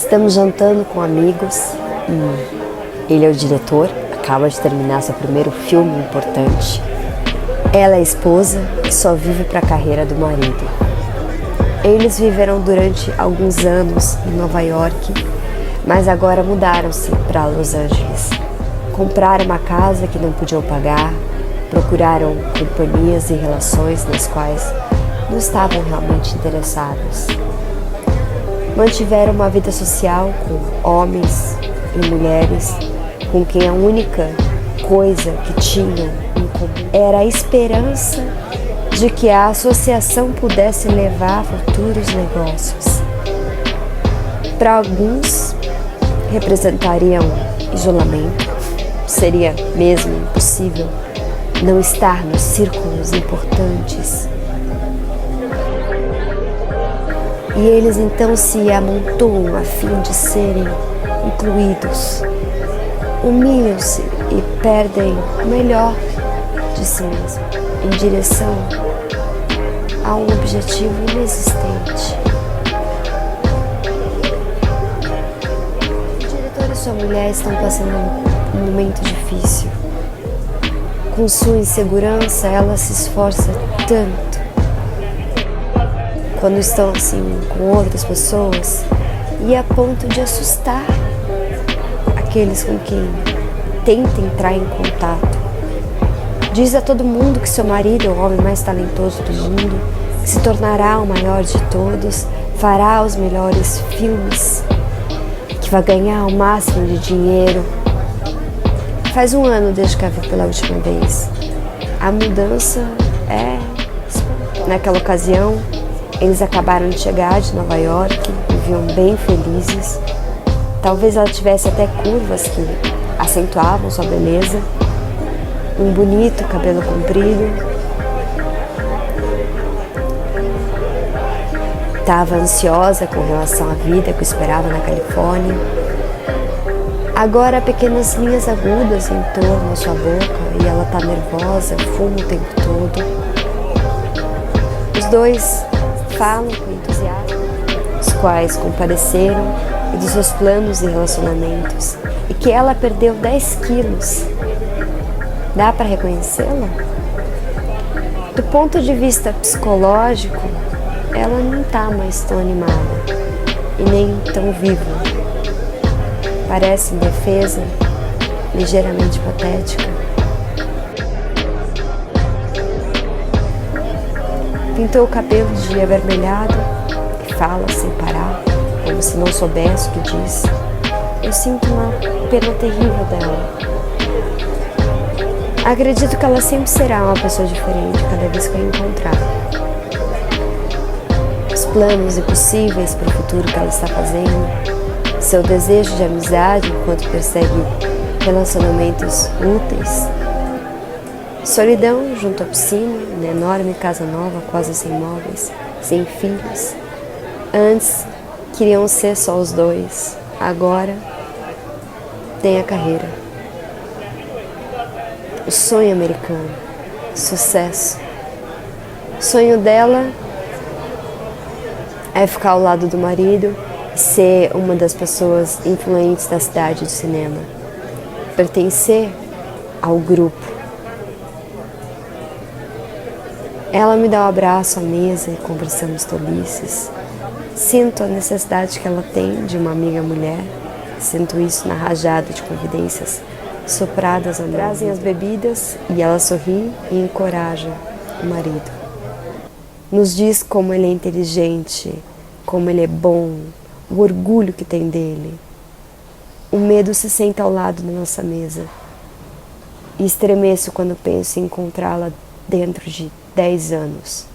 Estamos jantando com amigos e ele é o diretor, acaba de terminar seu primeiro filme importante. Ela é a esposa que só vive para a carreira do marido. Eles viveram durante alguns anos em Nova York, mas agora mudaram-se para Los Angeles. Compraram uma casa que não podiam pagar, procuraram companhias e relações nas quais não estavam realmente interessados. Mantiveram uma vida social com homens e mulheres com quem a única coisa que tinham em comum era a esperança de que a associação pudesse levar a futuros negócios. Para alguns, representariam isolamento, seria mesmo impossível não estar nos círculos importantes. E eles então se amontoam a fim de serem incluídos, humilham-se e perdem o melhor de si mesmos em direção a um objetivo inexistente. O diretor e sua mulher estão passando um momento difícil. Com sua insegurança, ela se esforça tanto. Quando estão assim com outras pessoas e a ponto de assustar aqueles com quem tenta entrar em contato. Diz a todo mundo que seu marido é o homem mais talentoso do mundo, que se tornará o maior de todos, fará os melhores filmes, que vai ganhar o máximo de dinheiro. Faz um ano desde que a vi pela última vez. A mudança é... Naquela ocasião, eles acabaram de chegar de Nova York, viviam bem felizes. Talvez ela tivesse até curvas que acentuavam sua beleza, um bonito cabelo comprido. Estava ansiosa com relação à vida que esperava na Califórnia. Agora pequenas linhas agudas em torno da sua boca e ela está nervosa, fuma o tempo todo. Os dois falam com entusiasmo, os quais compareceram e dos seus planos e relacionamentos, e que ela perdeu 10 quilos. Dá para reconhecê-la? Do ponto de vista psicológico, ela não está mais tão animada e nem tão viva. Parece indefesa, ligeiramente patética. Pintou o cabelo de avermelhado e fala sem parar, como se não soubesse o que diz. Eu sinto uma pena terrível dela. Acredito que ela sempre será uma pessoa diferente cada vez que eu a encontrar. Os planos impossíveis para o futuro que ela está fazendo, seu desejo de amizade enquanto persegue relacionamentos úteis, solidão junto à piscina, na enorme casa nova, quase sem móveis, sem filhos. Antes queriam ser só os dois, agora tem a carreira. O sonho americano, sucesso. O sonho dela é ficar ao lado do marido e ser uma das pessoas influentes da cidade do cinema. Pertencer ao grupo. Ela me dá um abraço à mesa e conversamos tolices. Sinto a necessidade que ela tem de uma amiga mulher. Sinto isso na rajada de confidências sopradas ao trazem as bebidas e ela sorri e encoraja o marido. Nos diz como ele é inteligente, como ele é bom, o orgulho que tem dele. O medo se senta ao lado da nossa mesa e estremeço quando penso em encontrá-la dentro de 10 anos.